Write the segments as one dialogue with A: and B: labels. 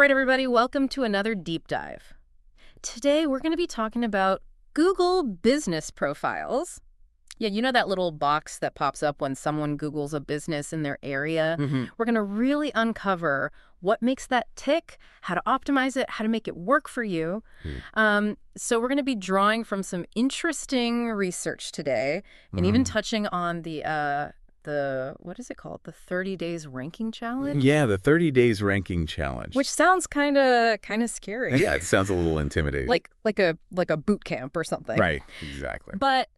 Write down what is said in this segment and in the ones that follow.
A: right, everybody, welcome to another deep dive. Today, we're going to be talking about Google business profiles. Yeah, you know that little box that pops up when someone Googles a business in their area? We're going to really uncover what makes that tick, how to optimize it, how to make it work for you. So we're going to be drawing from some interesting research today and even touching on what is it called? The 30 days ranking challenge?
B: Yeah, the 30 days ranking challenge.
A: Which sounds kind of scary.
B: Yeah, it sounds a little intimidating.
A: Like a boot camp or something.
B: Right, exactly.
A: But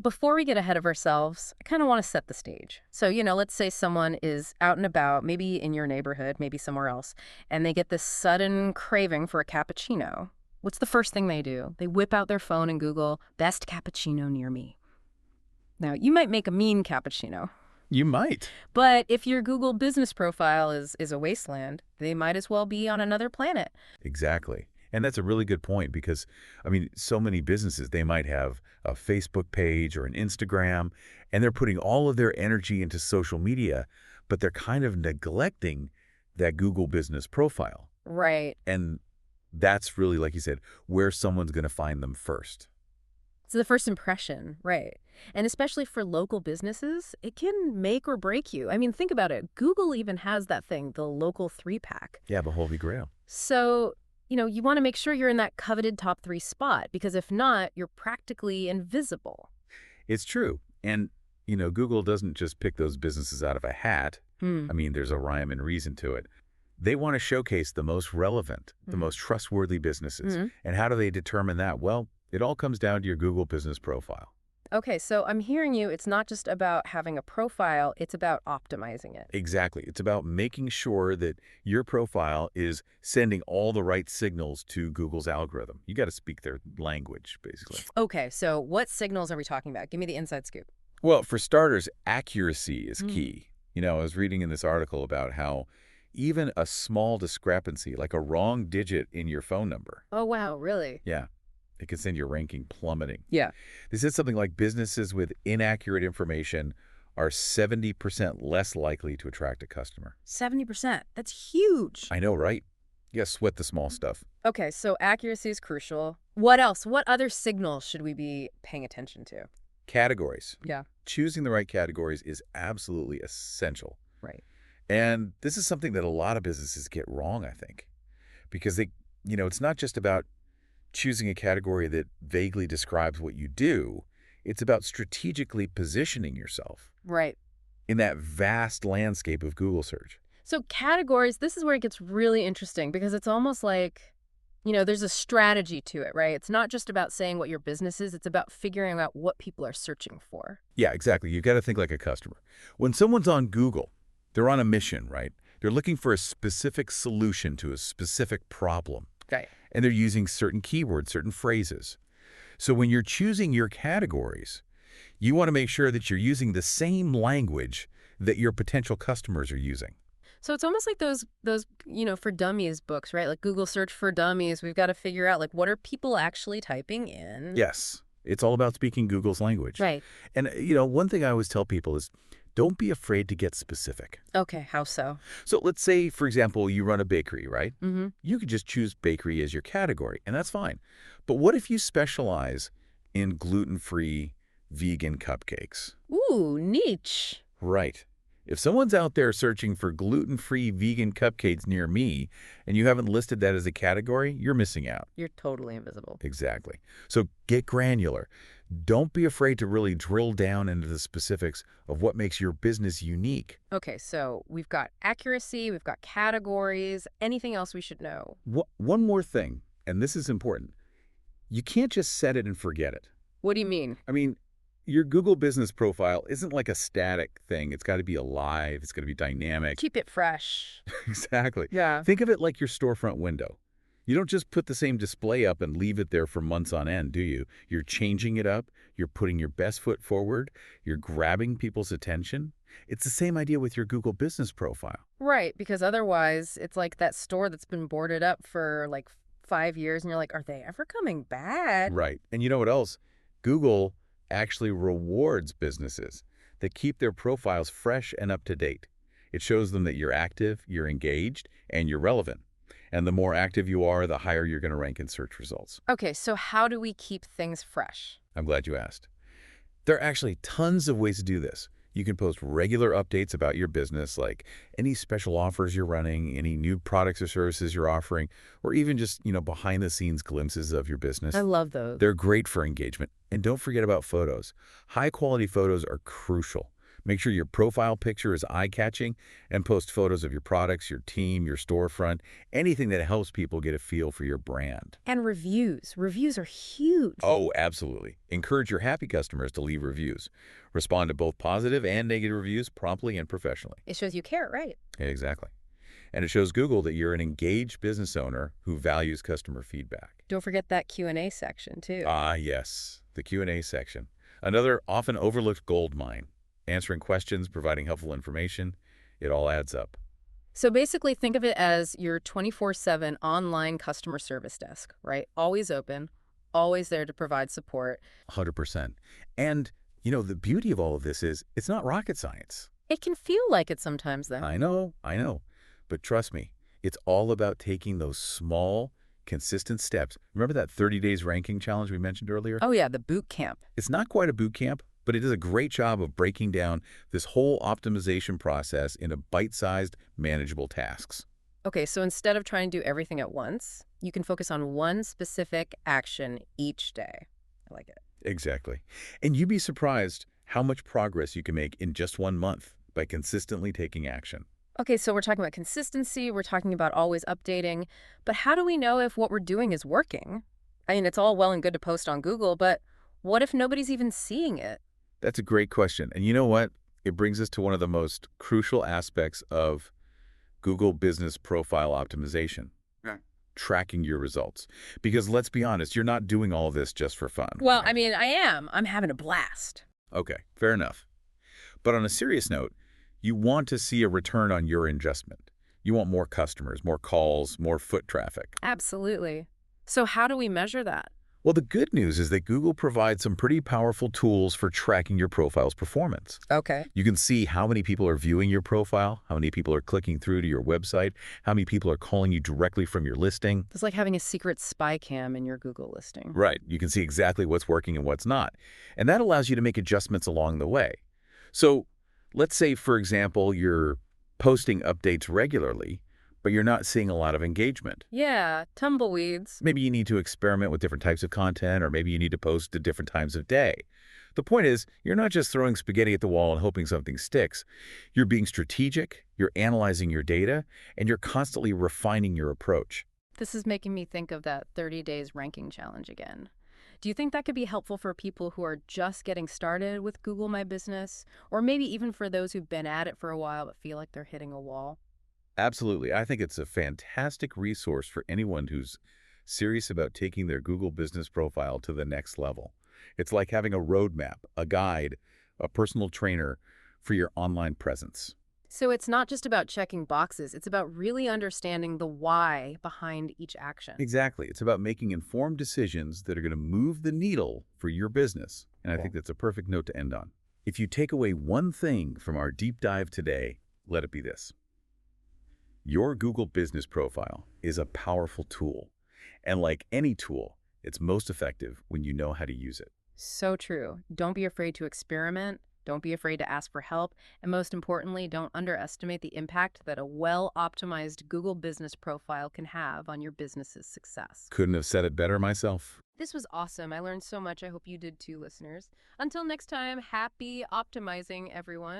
A: before we get ahead of ourselves, I kind of want to set the stage. So, let's say someone is out and about, maybe in your neighborhood, maybe somewhere else, and they get this sudden craving for a cappuccino. What's the first thing they do? They whip out their phone and Google, best cappuccino near me. Now, you might make a mean cappuccino.
B: You might.
A: But if your Google business profile is a wasteland, they might as well be on another planet.
B: Exactly. And that's a really good point because, so many businesses, they might have a Facebook page or an Instagram, and they're putting all of their energy into social media, but they're kind of neglecting that Google business profile.
A: Right.
B: And that's really, like you said, where someone's going to find them first.
A: So the first impression, right. And especially for local businesses, it can make or break you. Think about it. Google even has that thing, the local 3-pack.
B: Yeah, the Holy Grail.
A: So, you want to make sure you're in that coveted top 3 spot, because if not, you're practically invisible.
B: It's true. And, Google doesn't just pick those businesses out of a hat. There's a rhyme and reason to it. They want to showcase the most relevant, the most trustworthy businesses. And how do they determine that? Well, it all comes down to your Google business profile.
A: Okay, so I'm hearing you. It's not just about having a profile. It's about optimizing it.
B: Exactly. It's about making sure that your profile is sending all the right signals to Google's algorithm. You got to speak their language, basically.
A: Okay, so what signals are we talking about? Give me the inside scoop.
B: Well, for starters, accuracy is key. I was reading in this article about how even a small discrepancy, like a wrong digit in your phone number.
A: Oh, wow, really?
B: Yeah. It can send your ranking plummeting.
A: Yeah.
B: They said something like businesses with inaccurate information are 70% less likely to attract a customer.
A: 70%. That's huge.
B: I know, right? You gotta sweat the small stuff.
A: Okay, so accuracy is crucial. What else? What other signals should we be paying attention to?
B: Categories.
A: Yeah.
B: Choosing the right categories is absolutely essential.
A: Right.
B: And this is something that a lot of businesses get wrong, I think. Because it's not just about choosing a category that vaguely describes what you do. It's about strategically positioning yourself.
A: Right.
B: In that vast landscape of Google search.
A: So categories, this is where it gets really interesting because it's almost like, there's a strategy to it, right? It's not just about saying what your business is. It's about figuring out what people are searching for.
B: Yeah, exactly. You've got to think like a customer. When someone's on Google, they're on a mission, right? They're looking for a specific solution to a specific problem.
A: Right.
B: And they're using certain keywords, certain phrases. So when you're choosing your categories, you want to make sure that you're using the same language that your potential customers are using.
A: So it's almost like those for dummies books, right? Like Google Search for Dummies. We've got to figure out, what are people actually typing in?
B: Yes. It's all about speaking Google's language.
A: Right.
B: And, one thing I always tell people is don't be afraid to get specific.
A: Okay, how so?
B: So let's say, for example, you run a bakery, right?
A: Mm-hmm.
B: You could just choose bakery as your category, and that's fine. But what if you specialize in gluten-free vegan cupcakes?
A: Ooh, niche.
B: Right. If someone's out there searching for gluten-free vegan cupcakes near me, and you haven't listed that as a category, you're missing out.
A: You're totally invisible.
B: Exactly. So get granular. Don't be afraid to really drill down into the specifics of what makes your business unique.
A: Okay, so we've got accuracy, we've got categories. Anything else we should know?
B: One more thing, and this is important. You can't just set it and forget it.
A: What do you mean?
B: Your Google business profile isn't like a static thing. It's got to be alive. It's got to be dynamic.
A: Keep it fresh.
B: Exactly.
A: Yeah.
B: Think of it like your storefront window. You don't just put the same display up and leave it there for months on end, do you? You're changing it up. You're putting your best foot forward. You're grabbing people's attention. It's the same idea with your Google business profile.
A: Right, because otherwise it's like that store that's been boarded up for 5 years and you're like, are they ever coming back?
B: Right. And you know what else? Google actually rewards businesses that keep their profiles fresh and up to date. It shows them that you're active, you're engaged, and you're relevant. And the more active you are, the higher you're going to rank in search results.
A: Okay, so how do we keep things fresh?
B: I'm glad you asked. There are actually tons of ways to do this. You can post regular updates about your business, like any special offers you're running, any new products or services you're offering, or even just, behind-the-scenes glimpses of your
A: I
B: business.
A: love those.
B: They're great for engagement. And don't forget about photos. High-quality photos are crucial. Make sure your profile picture is eye-catching and post photos of your products, your team, your storefront, anything that helps people get a feel for your brand.
A: And reviews. Reviews are huge.
B: Oh, absolutely. Encourage your happy customers to leave reviews. Respond to both positive and negative reviews promptly and professionally.
A: It shows you care, right?
B: Exactly. And it shows Google that you're an engaged business owner who values customer feedback.
A: Don't forget that Q&A section, too.
B: Ah, yes, the Q&A section. Another often overlooked gold mine. Answering questions, providing helpful information, it all adds up.
A: So basically, think of it as your 24/7 online customer service desk, right? Always open, always there to provide support.
B: 100%. And, the beauty of all of this is it's not rocket science.
A: It can feel like it sometimes, though.
B: I know. But trust me, it's all about taking those small, consistent steps. Remember that 30 days ranking challenge we mentioned earlier?
A: Oh, yeah, the boot camp.
B: It's not quite a boot camp, but it does a great job of breaking down this whole optimization process into bite-sized, manageable tasks.
A: Okay, so instead of trying to do everything at once, you can focus on one specific action each day. I like it.
B: Exactly. And you'd be surprised how much progress you can make in just 1 month by consistently taking action.
A: Okay, so we're talking about consistency, we're talking about always updating, but how do we know if what we're doing is working? I mean, it's all well and good to post on Google, but what if nobody's even seeing it?
B: That's a great question. And you know what? It brings us to one of the most crucial aspects of Google Business Profile Optimization.
A: Yeah.
B: Tracking your results. Because let's be honest, you're not doing all of this just for fun.
A: Well,
B: right?
A: I mean, I am. I'm having a blast.
B: Okay, fair enough. But on a serious note, you want to see a return on your investment. You want more customers, more calls, more foot traffic.
A: Absolutely. So how do we measure that?
B: Well, the good news is that Google provides some pretty powerful tools for tracking your profile's performance.
A: Okay.
B: You can see how many people are viewing your profile, how many people are clicking through to your website, how many people are calling you directly from your listing.
A: It's like having a secret spy cam in your Google listing.
B: Right. You can see exactly what's working and what's not. And that allows you to make adjustments along the way. So let's say, for example, you're posting updates regularly, but you're not seeing a lot of engagement.
A: Yeah, tumbleweeds.
B: Maybe you need to experiment with different types of content, or maybe you need to post at different times of day. The point is, you're not just throwing spaghetti at the wall and hoping something sticks. You're being strategic, you're analyzing your data, and you're constantly refining your approach.
A: This is making me think of that 30 days ranking challenge again. Do you think that could be helpful for people who are just getting started with Google My Business, or maybe even for those who've been at it for a while but feel like they're hitting a wall?
B: Absolutely. I think it's a fantastic resource for anyone who's serious about taking their Google business profile to the next level. It's like having a roadmap, a guide, a personal trainer for your online presence.
A: So it's not just about checking boxes, it's about really understanding the why behind each action.
B: Exactly. It's about making informed decisions that are going to move the needle for your business. And I think that's a perfect note to end on. If you take away one thing from our deep dive today, let it be this. Your Google business profile is a powerful tool. And like any tool, it's most effective when you know how to use it.
A: So true. Don't be afraid to experiment. Don't be afraid to ask for help. And most importantly, don't underestimate the impact that a well-optimized Google business profile can have on your business's success.
B: Couldn't have said it better myself.
A: This was awesome. I learned so much. I hope you did too, listeners. Until next time, happy optimizing, everyone.